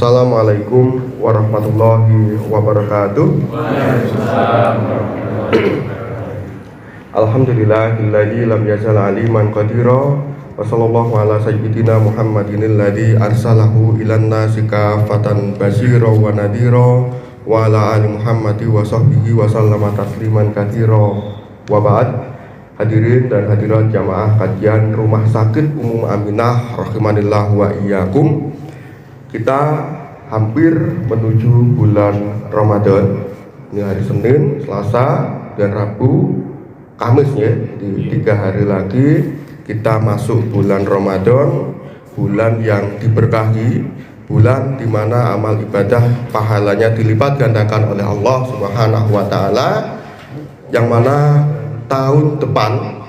Assalamualaikum warahmatullahi wabarakatuh. Alhamdulillahilladzi lam yazal aliman qadira wa sallallahu ala sayyidina Muhammadin alladzi arsalahu ilan nasi kafatan basyira wa nadhira wa ala ali Muhammadi wa sahbihi wa sallama tasliman katsira. Wa ba'd. Hadirin dan hadirat jamaah kajian Rumah Sakit Umum Aminah rahimanillah wa iyyakum. Kita hampir menuju bulan Ramadan. Ini hari Senin, Selasa, dan Rabu, Kamis ya. Di 3 hari lagi kita masuk bulan Ramadan, bulan yang diberkahi, bulan di mana amal ibadah pahalanya dilipat gandakan oleh Allah Subhanahu wa taala, yang mana tahun depan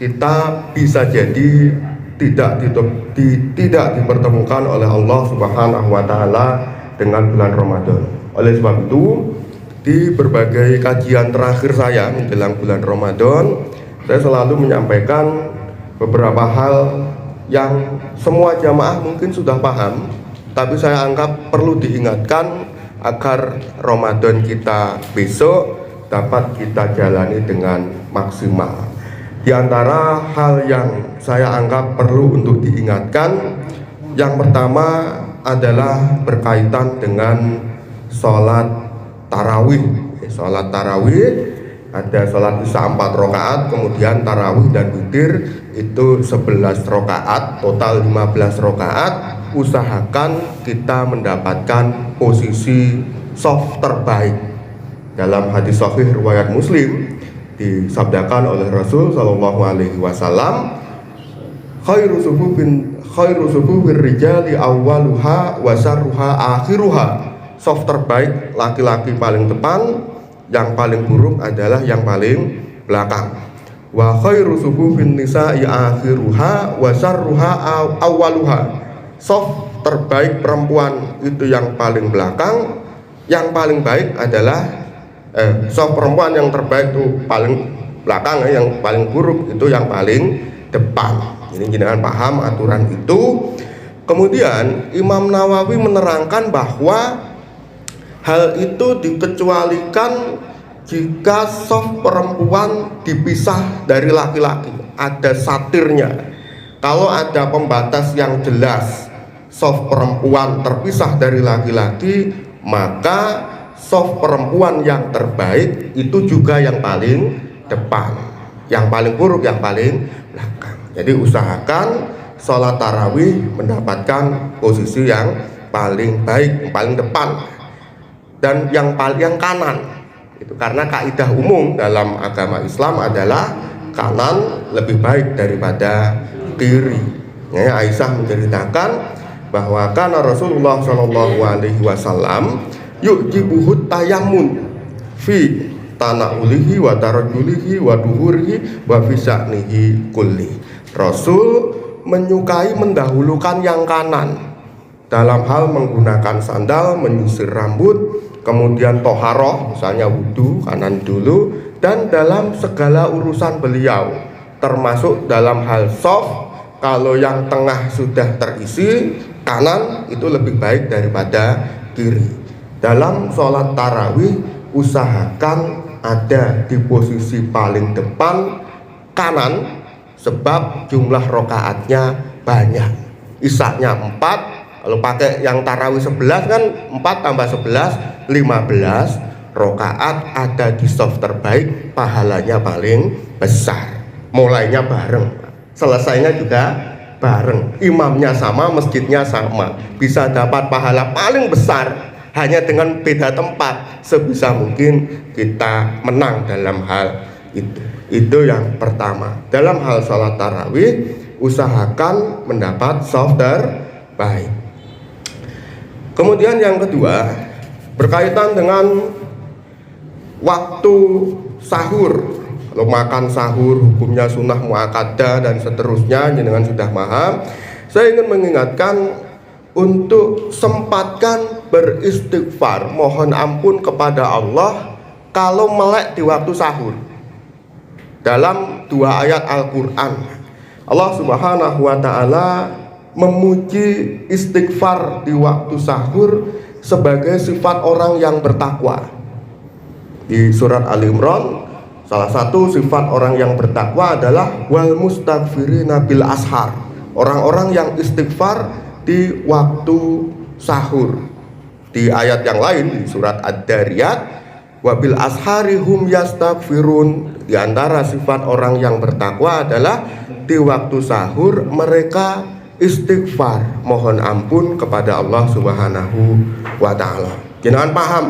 kita bisa jadi tidak dipertemukan oleh Allah Subhanahu wa taala dengan bulan Ramadan. Oleh sebab itu, di berbagai kajian terakhir saya menjelang bulan Ramadan, saya selalu menyampaikan beberapa hal yang semua jamaah mungkin sudah paham, tapi saya anggap perlu diingatkan agar Ramadan kita besok dapat kita jalani dengan maksimal. Di antara hal yang saya anggap perlu untuk diingatkan, yang pertama adalah berkaitan dengan sholat tarawih. Sholat tarawih, ada sholat isya 4 rakaat, kemudian tarawih dan witir itu 11 rakaat, total 15 rakaat. Usahakan kita mendapatkan posisi shaf terbaik. Dalam hadis sahih riwayat Muslim disabdakan oleh Rasul sallallahu alaihi wasallam, khairu sufufir rijali awwaluha wa syarruha akhiruha. Shaf terbaik laki-laki paling depan, yang paling buruk adalah yang paling belakang. Wa khairu sufufin nisa'i akhiruha wa syarruha awwaluha. Shaf terbaik perempuan itu yang paling belakang, yang paling baik adalah shaf perempuan yang terbaik itu paling belakang, yang paling buruk itu yang paling depan. Ini jangan paham aturan itu. Kemudian Imam Nawawi menerangkan bahwa hal itu dikecualikan jika shaf perempuan dipisah dari laki-laki, ada satirnya. Kalau ada pembatas yang jelas, shaf perempuan terpisah dari laki-laki, maka shaf perempuan yang terbaik itu juga yang paling depan, yang paling buruk yang paling belakang. Jadi usahakan sholat tarawih mendapatkan posisi yang paling baik, paling depan, dan yang paling kanan. Itu karena kaidah umum dalam agama Islam adalah kanan lebih baik daripada kiri. Ya, Aisyah menceritakan bahwa karena Rasulullah Shallallahu Alaihi Wasallam yu'jibuhut tayammun fi tanaulihi wa tarajulihi wa duhurihi wa fi sya'nihi kulli. Rasul menyukai mendahulukan yang kanan dalam hal menggunakan sandal, menyisir rambut, kemudian toharoh, misalnya wudhu kanan dulu, dan dalam segala urusan beliau, termasuk dalam hal shaf, kalau yang tengah sudah terisi, kanan itu lebih baik daripada kiri. Dalam sholat tarawih usahakan ada di posisi paling depan kanan, sebab jumlah rokaatnya banyak. Isya-nya 4, kalau pakai yang tarawih 11 kan 4 tambah 11 15 rokaat ada di shaf terbaik, pahalanya paling besar. Mulainya bareng, selesainya juga bareng, imamnya sama, masjidnya sama, bisa dapat pahala paling besar. Hanya dengan beda tempat, sebisa mungkin kita menang dalam hal itu. Itu yang pertama. Dalam hal sholat tarawih, usahakan mendapat shaf terbaik. Kemudian yang kedua, berkaitan dengan waktu sahur. Kalau makan sahur hukumnya sunnah muakkadah dan seterusnya, jenengan sudah paham. Saya ingin mengingatkan untuk sempatkan beristighfar, mohon ampun kepada Allah kalau melek di waktu sahur. Dalam 2 ayat Al-Quran, Allah Subhanahu wa ta'ala memuji istighfar di waktu sahur sebagai sifat orang yang bertakwa. Di surat Ali Imran, salah satu sifat orang yang bertakwa adalah wal mustaghfirina bil ashar, orang-orang yang istighfar di waktu sahur. Di ayat yang lain di surat Ad-Dariyat, wabil ashari hum yastaghfirun, di antara sifat orang yang bertakwa adalah di waktu sahur mereka istighfar, mohon ampun kepada Allah Subhanahu wa taala. Jenengan paham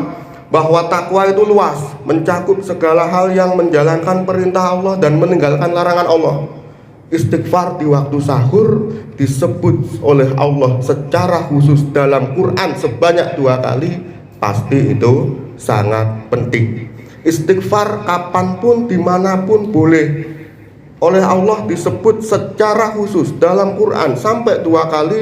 bahwa takwa itu luas, mencakup segala hal yang menjalankan perintah Allah dan meninggalkan larangan Allah. Istighfar di waktu sahur disebut oleh Allah secara khusus dalam Quran sebanyak 2 kali, pasti itu sangat penting. Istighfar kapanpun dimanapun boleh. Oleh Allah disebut secara khusus dalam Quran sampai 2 kali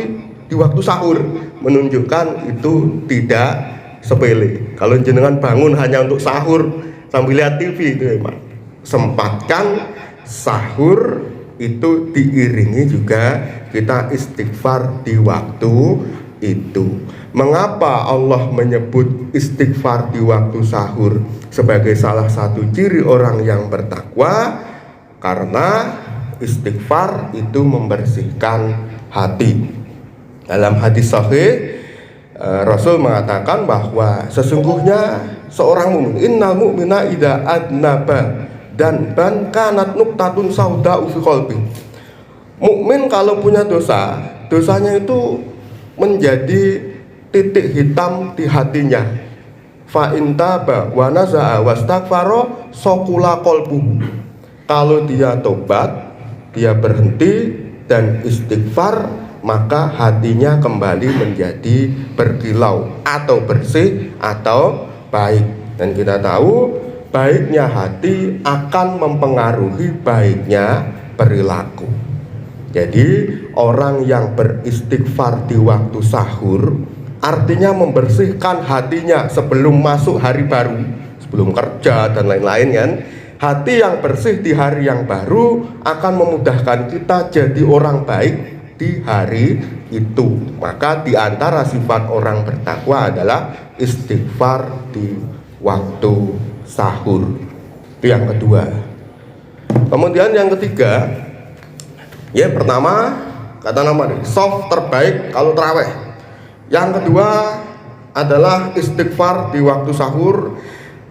di waktu sahur, menunjukkan itu tidak sepele. Kalau jenengan bangun hanya untuk sahur sambil lihat TV itu memang sempatkan sahur, itu diiringi juga kita istighfar di waktu itu. Mengapa Allah menyebut istighfar di waktu sahur sebagai salah satu ciri orang yang bertakwa? Karena istighfar itu membersihkan hati. Dalam hadis sahih, Rasul mengatakan bahwa sesungguhnya seorang mukmin, innal mu'mina idza adnaba dan ban kanat nuktatun sauda'u fi qalbi. Mukmin kalau punya dosa, dosanya itu menjadi titik hitam di hatinya. Fa in taba wa naza'a wastaghfara saqula qalbuhu. Kalau dia tobat, dia berhenti dan istighfar, maka hatinya kembali menjadi berkilau atau bersih atau baik. Dan kita tahu baiknya hati akan mempengaruhi baiknya perilaku. Jadi orang yang beristighfar di waktu sahur artinya membersihkan hatinya sebelum masuk hari baru, sebelum kerja dan lain-lain kan. Hati yang bersih di hari yang baru akan memudahkan kita jadi orang baik di hari itu. Maka di antara sifat orang bertakwa adalah istighfar di waktu sahur. Itu yang kedua. Kemudian yang ketiga, ya pertama kata nama soft terbaik kalau terawih. Yang kedua adalah istighfar di waktu sahur.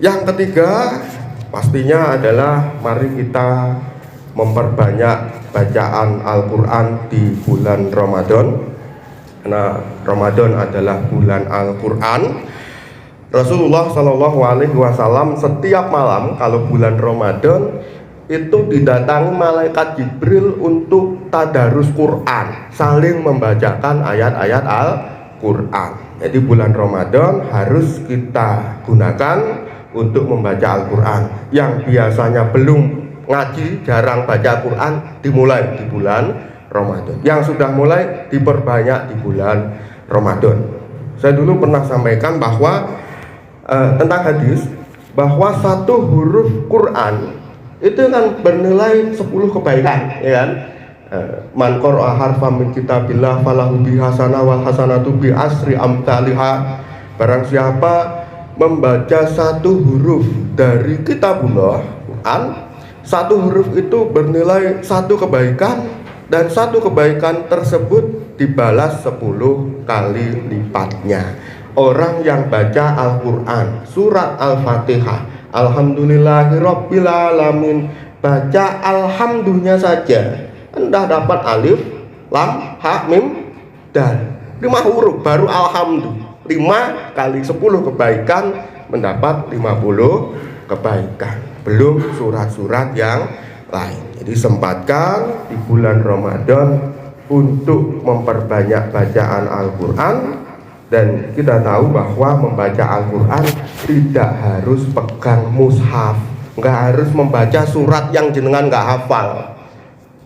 Yang ketiga pastinya adalah mari kita memperbanyak bacaan Al-Quran di bulan Ramadan, karena Ramadan adalah bulan Al-Quran. Rasulullah SAW setiap malam kalau bulan Ramadan itu didatangi malaikat Jibril untuk tadarus Quran, saling membacakan ayat-ayat Al-Quran. Jadi bulan Ramadan harus kita gunakan untuk membaca Al-Quran. Yang biasanya belum ngaji, jarang baca Quran, dimulai di bulan Ramadan. Yang sudah mulai diperbanyak di bulan Ramadan. Saya dulu pernah sampaikan bahwa tentang hadis, bahwa satu huruf Quran itu kan bernilai 10 kebaikan, ya kan? Man qara'a harfan min kitabillah falahu bi hasanah wal hasanatu bi asri amsalihha. Barang siapa membaca satu huruf dari kitabullah Quran, satu huruf itu bernilai 1 kebaikan, dan 1 kebaikan tersebut dibalas 10 kali lipatnya. Orang yang baca Al-Quran surat Al-Fatihah, alhamdulillahirabbil alamin, baca alhamdulillah saja Anda dapat alif, lam, ha, mim, dan 5 huruf baru alhamdulillah. 5 kali 10 kebaikan mendapat 50 kebaikan, belum surat-surat yang lain. Jadi sempatkan di bulan Ramadan untuk memperbanyak bacaan Al-Quran. Dan kita tahu bahwa membaca Al-Quran tidak harus pegang mushaf, nggak harus membaca surat yang jenengan nggak hafal.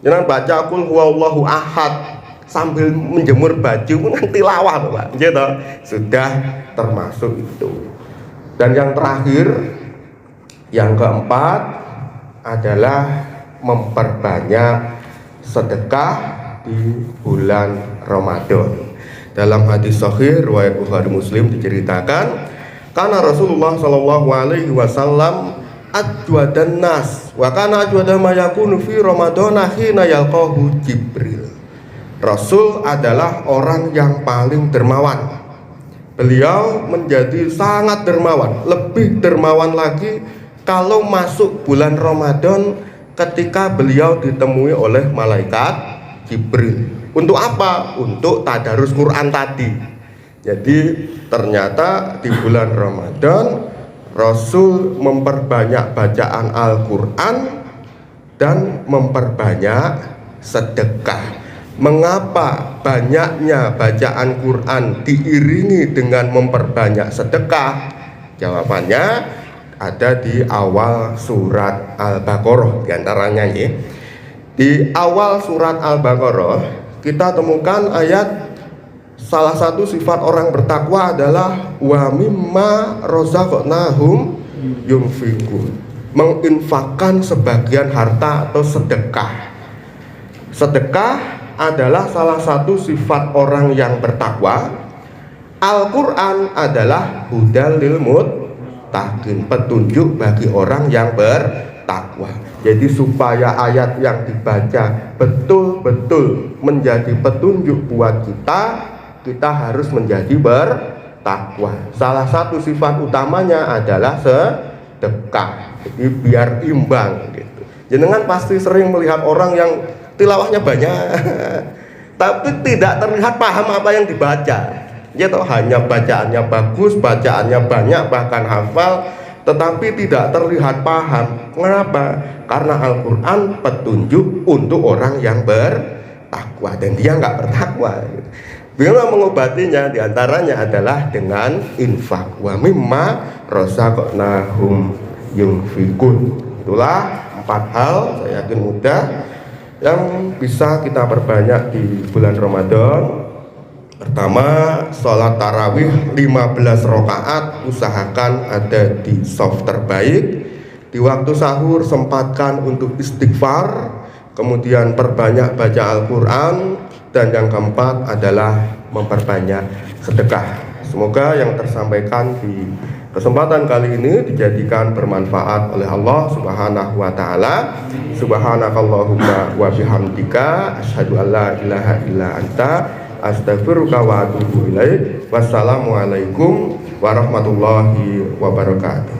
Jenengan baca qul huwallahu ahad sambil menjemur baju kan tilawah, Pak. Gitu. Sudah termasuk itu. Dan yang terakhir, yang keempat adalah memperbanyak sedekah di bulan Ramadan. Dalam hadis sahih riwayat Bukhari Muslim diceritakan, karena Rasulullah Shallallahu Alaihi Wasallam ajwadan nas wa kana ajwada ma yakunu fi Ramadan hina yalqahu Jibril. Rasul adalah orang yang paling dermawan. Beliau menjadi sangat dermawan, lebih dermawan lagi kalau masuk bulan Ramadan ketika beliau ditemui oleh malaikat Jibril. Untuk apa? Untuk tadarus Quran tadi. Jadi ternyata di bulan Ramadan Rasul memperbanyak bacaan Al-Quran dan memperbanyak sedekah. Mengapa banyaknya bacaan Quran diiringi dengan memperbanyak sedekah? Jawabannya ada di awal surat Al-Baqarah diantaranya ya. Di awal surat Al-Baqarah kita temukan ayat, salah satu sifat orang bertakwa adalah wa mimma razaqnahum yunfiqun, menginfakkan sebagian harta atau sedekah. Sedekah adalah salah satu sifat orang yang bertakwa. Al-Quran adalah hudal lil muttaqin, petunjuk bagi orang yang bertakwa. Jadi supaya ayat yang dibaca betul-betul menjadi petunjuk buat kita, kita harus menjadi bertakwa. Salah satu sifat utamanya adalah sedekah. Jadi biar imbang gitu. Jenengan pasti sering melihat orang yang tilawahnya banyak tapi tidak terlihat paham apa yang dibaca. Ya toh, hanya bacaannya bagus, bacaannya banyak, bahkan hafal, tetapi tidak terlihat paham. Kenapa? Karena Al-Quran petunjuk untuk orang yang bertakwa dan dia nggak bertakwa. Bagaimana mengobatinya? Di antaranya adalah dengan infak. Wa mimma razaqnahum yunfikun. Itulah 4 hal, saya yakin mudah, yang bisa kita perbanyak di bulan Ramadan. Pertama, sholat tarawih 15 rakaat, usahakan ada di soft terbaik. Di waktu sahur sempatkan untuk istighfar, kemudian perbanyak baca Al-Quran, dan yang keempat adalah memperbanyak sedekah. Semoga yang tersampaikan di kesempatan kali ini dijadikan bermanfaat oleh Allah Subhanahu wa taala. Subhanakallahumma wa bihamdika asyhadu an la ilaha illa anta astaghfiruka wa atubu ilaik. Wassalamualaikum warahmatullahi wabarakatuh.